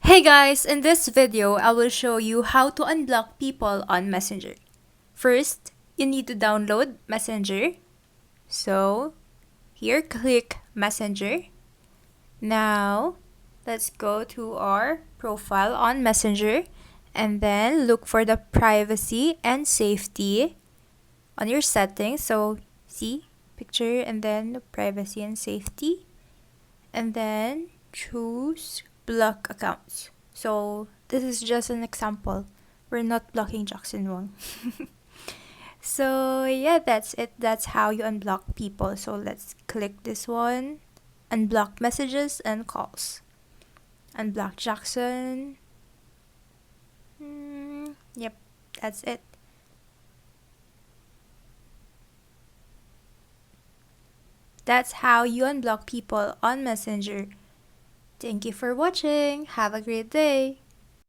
Hey guys, in this video, I will show you how to unblock people on Messenger. First, you need to download Messenger. So, here click Messenger. Now, let's go to our profile on Messenger and then look for the privacy and safety on your settings. So, see, picture and then privacy and safety. And then choose block accounts. So this is just an example. We're not blocking Jackson Wong. So yeah, that's it. That's how you unblock people. So let's click this one. Unblock messages and calls. Unblock Jackson. Yep, that's it. That's how you unblock people on Messenger. Thank you for watching. Have a great day.